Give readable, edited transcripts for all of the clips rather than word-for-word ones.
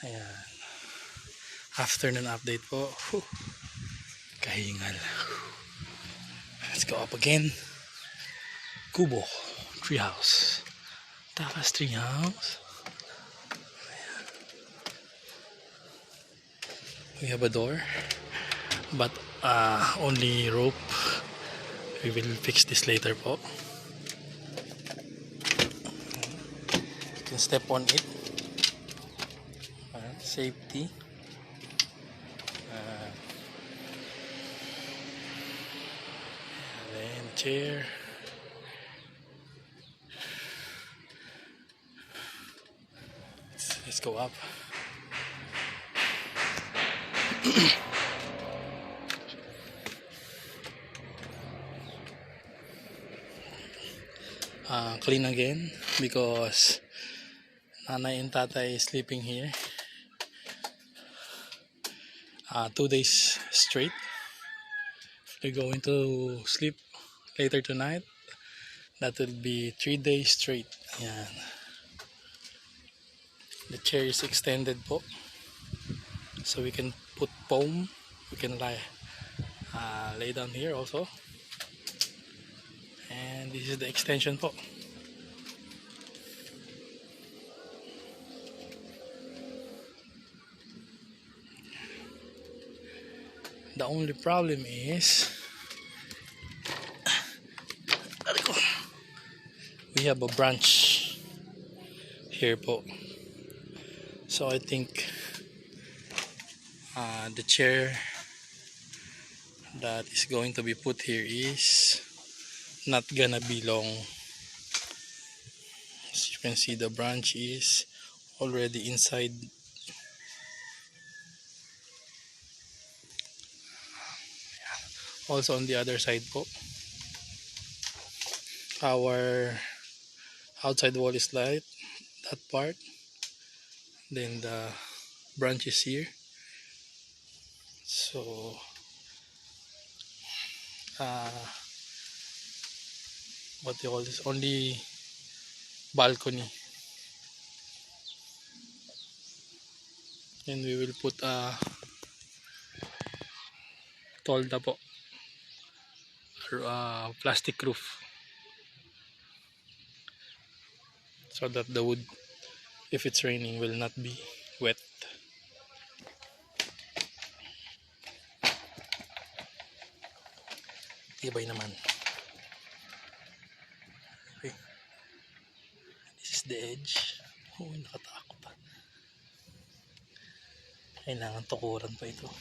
Ayan. Afternoon update po. Whew. Kahingal. Let's go up again. Kubo treehouse. Takas treehouse. We have a door, but only rope. We will fix this later po. You can step on it. Safety. Then chair. Let's go up. Clean again because nanay and tatay is sleeping here 2 days straight. They're going to sleep later tonight. That will be 3 days straight. Ayan. The chair is extended po, so we can put foam. We can lay down here also. And this is the extension po. The only problem is we have a branch here po. So I think the chair that is going to be put here is not gonna be long. As you can see, the branch is already inside. Also on the other side po, our outside wall is light, that part. Then the branch is here. So what do you call this? Only balcony. And we will put a tolda po, plastic roof, so that the wood, if it's raining, will not be wet. Ibay naman. Okay. This is the edge. Oh, nakatakot pa. Kailangan tukuran pa ito.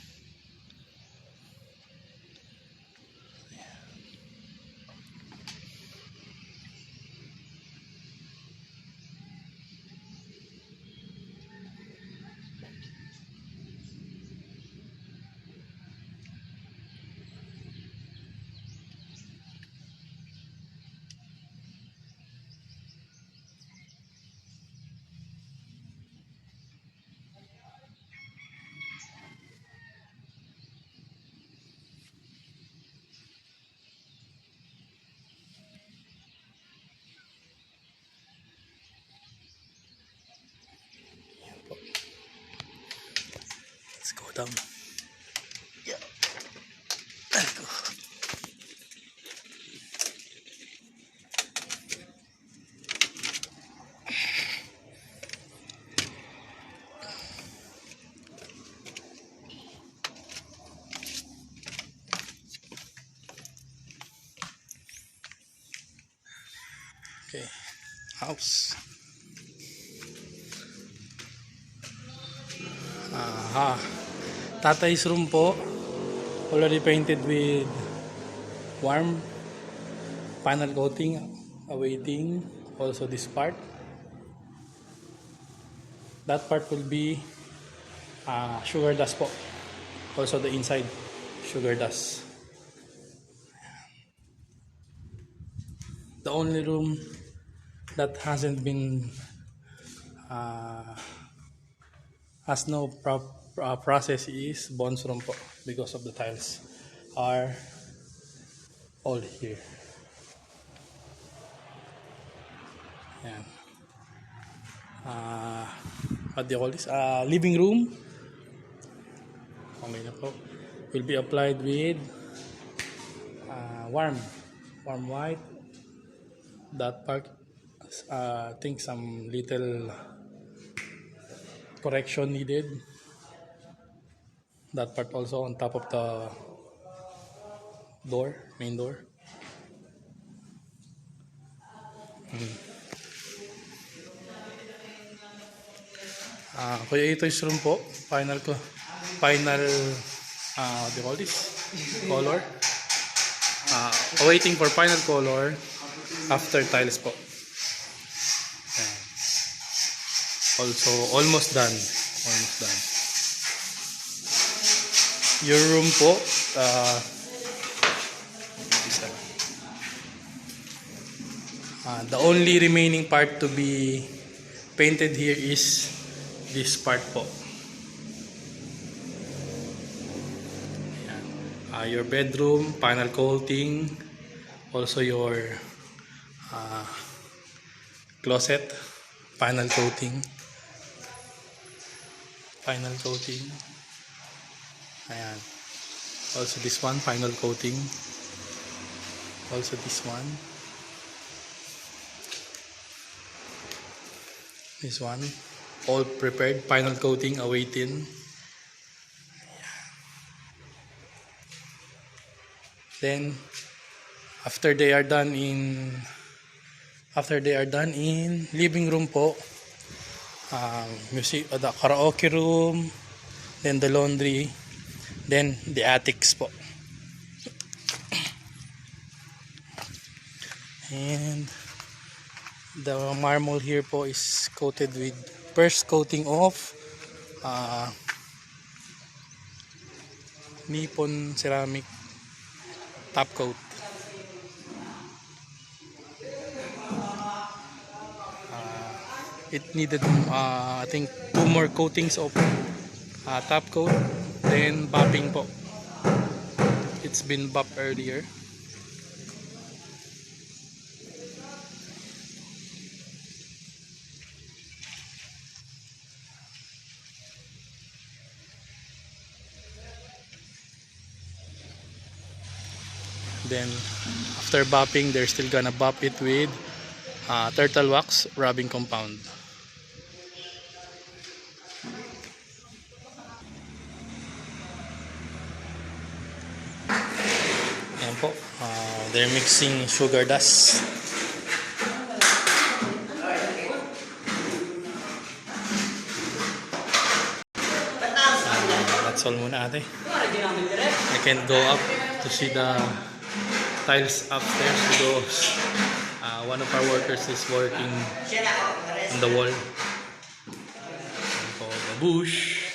Let's go down. Yeah. Let's go. Okay. House. Tatay's room po, already painted with warm panel coating, awaiting also this part. That part will be sugar dust po, also the inside sugar dust. The only room that hasn't been has no process is Bon's room po, because of the tiles are all here. Yan. what do you call this? Living room. Okay na po. Will be applied with warm white. That part, I think some little correction needed. That part also on top of the door, main door. Kuya Ito's room po, final what do you call this? Color. Awaiting for final color after tiles po. Ayan. Also almost done. Your room po, the only remaining part to be painted here is this part po. Your bedroom, final coating. Also your closet, final coating. Ayan. Also this one, final coating. Also this one. This one, all prepared, final coating awaiting. Then after they are done in living room po, music, the karaoke room, then the laundry, then the attics po. And the marble here po is coated with first coating of Nippon ceramic top coat. It needed I think 2 more coatings of top coat, then buffing po. It's been buffed earlier. Then after buffing, they're still gonna buff it with turtle wax rubbing compound. Ayan po, they're mixing sugar dust. That's all muna ate. I can't go up to see the tiles upstairs because one of our workers is working on the wall. And for the bush.